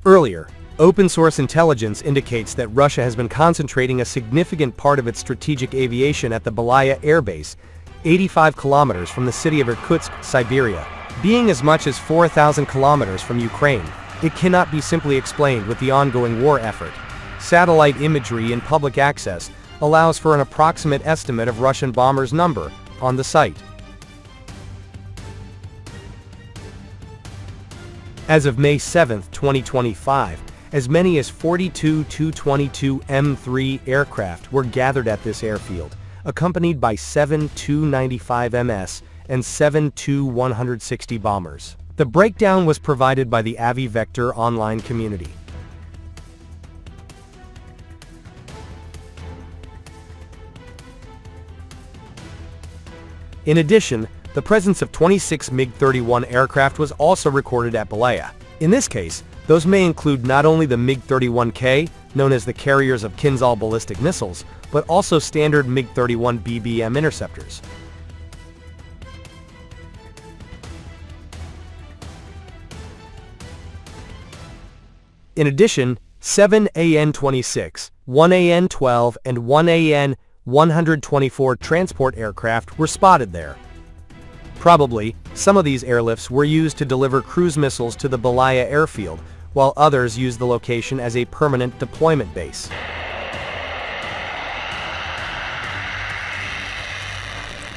Earlier, open-source intelligence indicates that Russia has been concentrating a significant part of its strategic aviation at the Belaya Air Base, 85 kilometers from the city of Irkutsk, Siberia. Being as much as 4,000 kilometers from Ukraine, it cannot be simply explained with the ongoing war effort. Satellite imagery in public access allows for an approximate estimate of Russian bombers' number on the site. As of May 7, 2025, as many as 42 Tu-22M3 aircraft were gathered at this airfield, accompanied by 7 Tu-95MS and 7 Tu-160 bombers. The breakdown was provided by the Avi Vector online community. In addition, the presence of 26 MiG-31 aircraft was also recorded at Belaya. In this case, those may include not only the MiG-31K, known as the carriers of Kinzhal ballistic missiles, but also standard MiG-31 BBM interceptors. In addition, 7 AN-26, 1 AN-12, and 1 AN-124 transport aircraft were spotted there. Probably, some of these airlifts were used to deliver cruise missiles to the Belaya airfield, while others used the location as a permanent deployment base.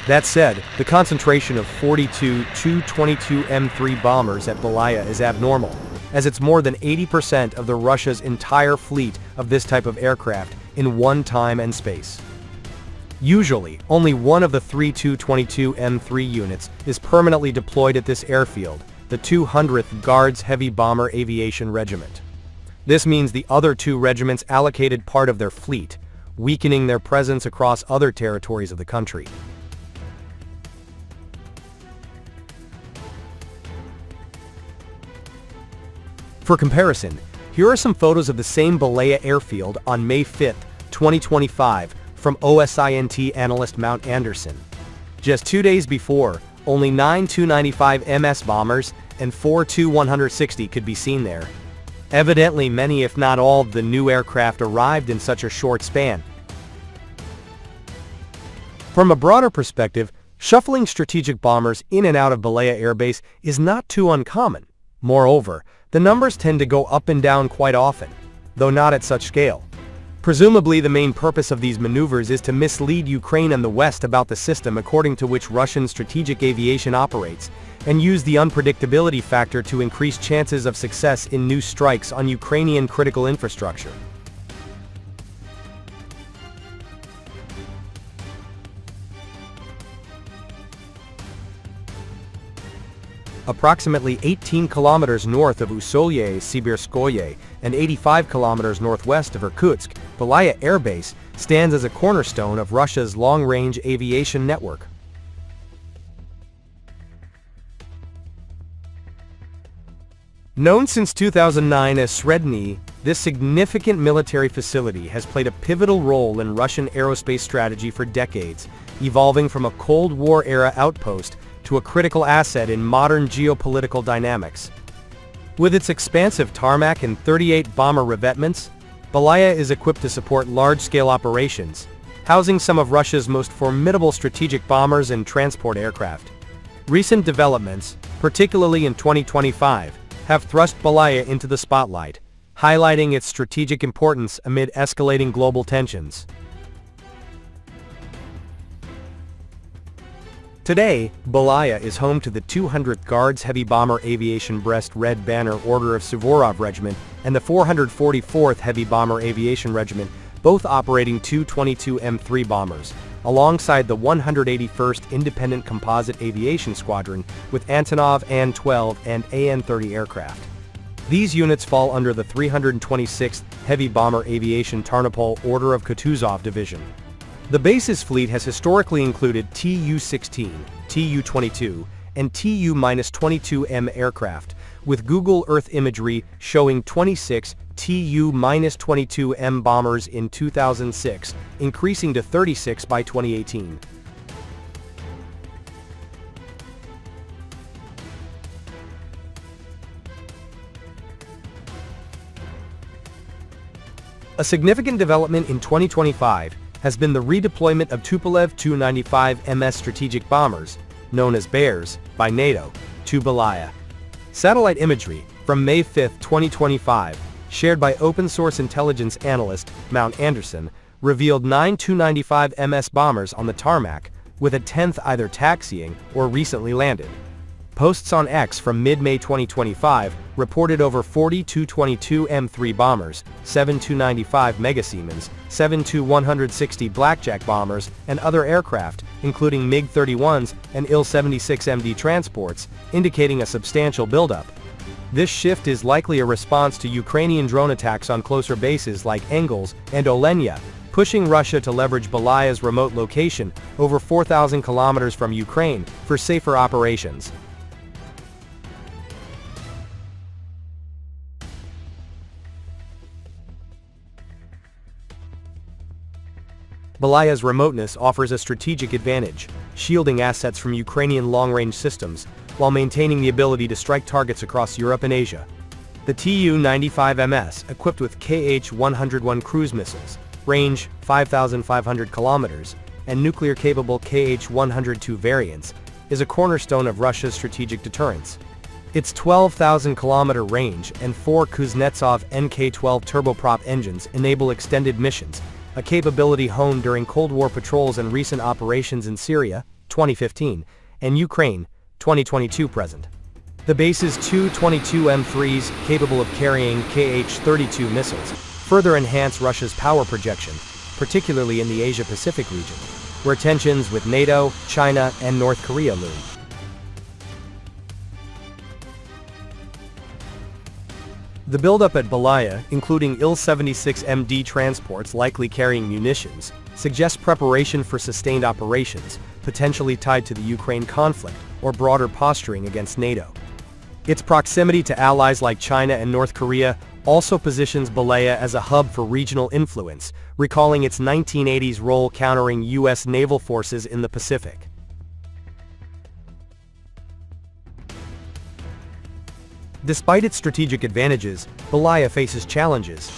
That said, the concentration of 42 Tu-22M3 bombers at Belaya is abnormal, as it's more than 80% of the Russia's entire fleet of this type of aircraft in one time and space. Usually, only one of the 3 Tu-22M3 units is permanently deployed at this airfield, the 200th Guards Heavy Bomber Aviation Regiment. This means the other two regiments allocated part of their fleet, weakening their presence across other territories of the country. For comparison, here are some photos of the same Belaya airfield on May 5, 2025, from OSINT analyst Mount Anderson. Just 2 days before, only 9 Tu-95MS bombers and 4 Tu-160 could be seen there. Evidently many if not all of the new aircraft arrived in such a short span. From a broader perspective, shuffling strategic bombers in and out of Belaya Air Base is not too uncommon. Moreover, the numbers tend to go up and down quite often, though not at such scale. Presumably the main purpose of these maneuvers is to mislead Ukraine and the West about the system according to which Russian strategic aviation operates, and use the unpredictability factor to increase chances of success in new strikes on Ukrainian critical infrastructure. Approximately 18 kilometers north of Usolye-Sibirskoye and 85 kilometers northwest of Irkutsk, Belaya Air Base stands as a cornerstone of Russia's long-range aviation network. Known since 2009 as Sredny, this significant military facility has played a pivotal role in Russian aerospace strategy for decades, evolving from a Cold War-era outpost to a critical asset in modern geopolitical dynamics. With its expansive tarmac and 38 bomber revetments, Belaya is equipped to support large-scale operations, housing some of Russia's most formidable strategic bombers and transport aircraft. Recent developments, particularly in 2025, have thrust Belaya into the spotlight, highlighting its strategic importance amid escalating global tensions. Today, Belaya is home to the 200th Guards Heavy Bomber Aviation Brest Red Banner Order of Suvorov Regiment and the 444th Heavy Bomber Aviation Regiment, both operating Tu-22M3 bombers, alongside the 181st Independent Composite Aviation Squadron with Antonov An-12 and An-30 aircraft. These units fall under the 326th Heavy Bomber Aviation Tarnopol Order of Kutuzov Division. The base's fleet has historically included Tu-16, Tu-22, and Tu-22M aircraft, with Google Earth imagery showing 26 Tu-22M bombers in 2006, increasing to 36 by 2018. A significant development in 2025 has been the redeployment of Tupolev Tu-95 MS strategic bombers, known as Bears, by NATO, to Belaya. Satellite imagery from May 5, 2025, shared by open-source intelligence analyst Mount Anderson, revealed 9 Tu-95 MS bombers on the tarmac, with a 10th either taxiing or recently landed. Posts on X from mid-May 2025 reported over 40 Tu-22 M3 bombers, 7 Tu-95 Mega Siemens, 7 Tu-160 Blackjack bombers, and other aircraft, including MiG-31s and Il-76MD transports, indicating a substantial buildup. This shift is likely a response to Ukrainian drone attacks on closer bases like Engels and Olenya, pushing Russia to leverage Belaya's remote location over 4,000 kilometers from Ukraine for safer operations. Belaya's remoteness offers a strategic advantage, shielding assets from Ukrainian long-range systems, while maintaining the ability to strike targets across Europe and Asia. The Tu-95MS, equipped with Kh-101 cruise missiles, range 5,500 kilometers, and nuclear-capable Kh-102 variants, is a cornerstone of Russia's strategic deterrence. Its 12,000-kilometer range and 4 Kuznetsov Nk-12 turboprop engines enable extended missions, a capability honed during Cold War patrols and recent operations in Syria, 2015, and Ukraine, 2022 present. The base's Tu-22 M3s, capable of carrying Kh-32 missiles, further enhance Russia's power projection, particularly in the Asia-Pacific region, where tensions with NATO, China, and North Korea loom. The buildup at Belaya, including Il-76MD transports likely carrying munitions, suggests preparation for sustained operations, potentially tied to the Ukraine conflict or broader posturing against NATO. Its proximity to allies like China and North Korea also positions Belaya as a hub for regional influence, recalling its 1980s role countering U.S. naval forces in the Pacific. Despite its strategic advantages, Belaya faces challenges.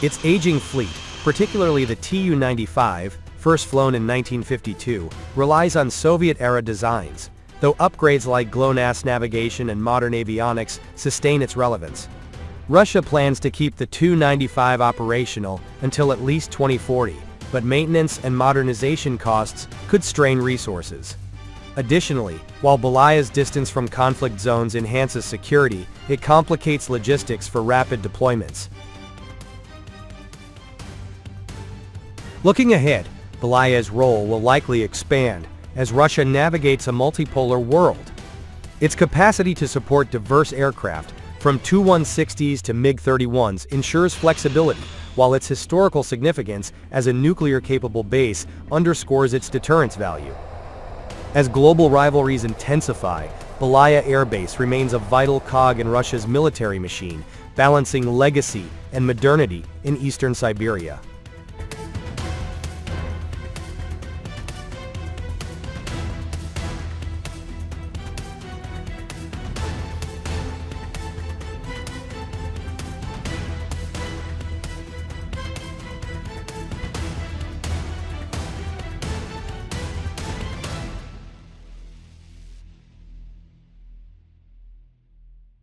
Its aging fleet, particularly the Tu-95, first flown in 1952, relies on Soviet-era designs, though upgrades like GLONASS navigation and modern avionics sustain its relevance. Russia plans to keep the Tu-95 operational until at least 2040, but maintenance and modernization costs could strain resources. Additionally, while Belaya's distance from conflict zones enhances security, it complicates logistics for rapid deployments. Looking ahead, Belaya's role will likely expand as Russia navigates a multipolar world. Its capacity to support diverse aircraft, from Tu-160s to MiG-31s, ensures flexibility, while its historical significance as a nuclear-capable base underscores its deterrence value. As global rivalries intensify, Belaya Air Base remains a vital cog in Russia's military machine, balancing legacy and modernity in eastern Siberia.